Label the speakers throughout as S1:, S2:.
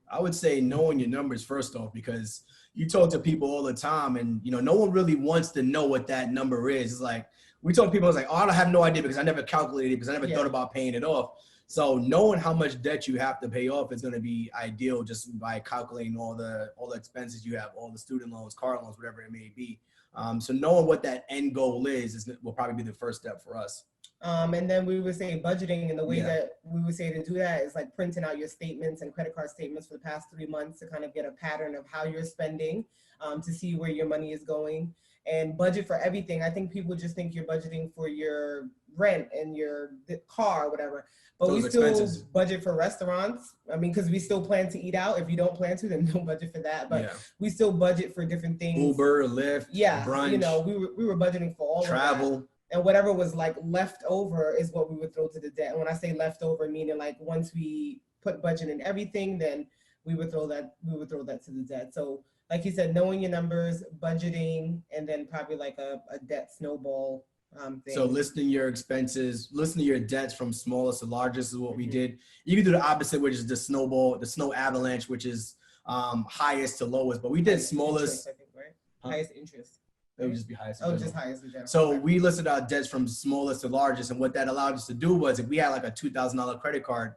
S1: I would say knowing your numbers first off, because you talk to people all the time and, you know, no one really wants to know what that number is. It's like, we told people, I was like, oh, I don't have no idea because I never calculated it because I never thought about paying it off. So knowing how much debt you have to pay off is going to be ideal just by calculating all the expenses you have, all the student loans, car loans, whatever it may be. So knowing what that end goal is will probably be the first step for us.
S2: And then we would say budgeting, and the way that we would say to do that is like printing out your statements and credit card statements for the past 3 months to kind of get a pattern of how you're spending, to see where your money is going, and budget for everything. I think people just think you're budgeting for your rent and your car or whatever, but we still budget for restaurants. I mean, because we still plan to eat out. If you don't plan to, then don't budget for that. But we still budget for different things.
S1: Uber, Lyft, brunch.
S2: You know, we were budgeting for all
S1: travel.
S2: Of that. And whatever was like left over is what we would throw to the debt. And when I say leftover, meaning like once we put budget in everything, then we would throw that to the debt. So like you said, knowing your numbers, budgeting, and then probably like a debt snowball thing.
S1: So listing your expenses, listing your debts from smallest to largest is what we did. You can do the opposite, which is the snowball, the snow avalanche, which is highest to lowest. But we did smallest.
S2: Interest, I think, right? Highest interest.
S1: It would just be highest.
S2: Oh, just highest in general.
S1: So we listed our debts from smallest to largest, and what that allowed us to do was, if we had like a $2,000 credit card,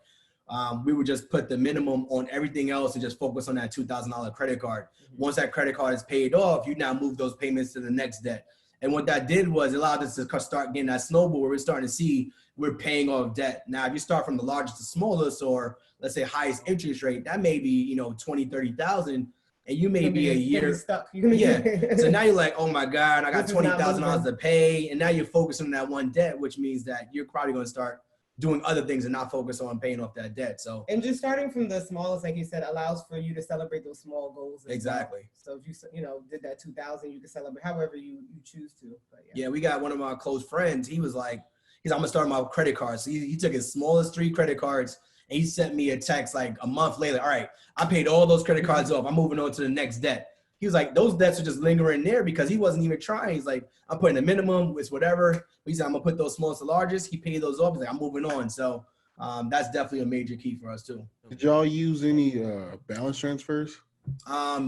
S1: we would just put the minimum on everything else and just focus on that $2,000 credit card. Once that credit card is paid off, you now move those payments to the next debt. And what that did was it allowed us to start getting that snowball where we're starting to see we're paying off debt. Now, if you start from the largest to smallest, or let's say highest interest rate, that may be, you know, 20, 30,000. And you may be a year
S2: stuck.
S1: So now you're like, oh my God, I got $20,000 to pay. And now you're focusing on that one debt, which means that you're probably going to start doing other things and not focus on paying off that debt. So,
S2: and just starting from the smallest, like you said, allows for you to celebrate those small goals.
S1: Exactly.
S2: Well. So if you did that 2,000, you can celebrate however you choose to. But
S1: we got one of my close friends. He was like, I'm going to start my credit cards. So he took his smallest 3 credit cards. And he sent me a text like a month later. All right, I paid all those credit cards off. I'm moving on to the next debt. He was like, those debts are just lingering there because he wasn't even trying. He's like, I'm putting a minimum, it's whatever. He said, I'm gonna put those smallest to largest. He paid those off. He's like, I'm moving on. So that's definitely a major key for us too.
S3: Did y'all use any balance transfers?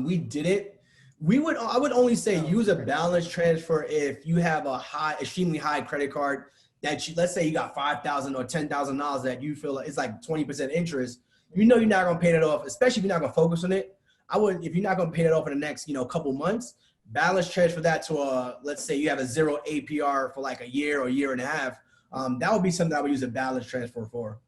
S1: We did it. I would only say use a balance transfer if you have a extremely high credit card. That let's say you got $5,000 or $10,000 that you feel like it's like 20% interest. You know you're not gonna pay that off, especially if you're not gonna focus on it. If you're not gonna pay it off in the next couple months, balance transfer that to let's say you have a 0 APR for like a year or year and a half. That would be something I would use a balance transfer for.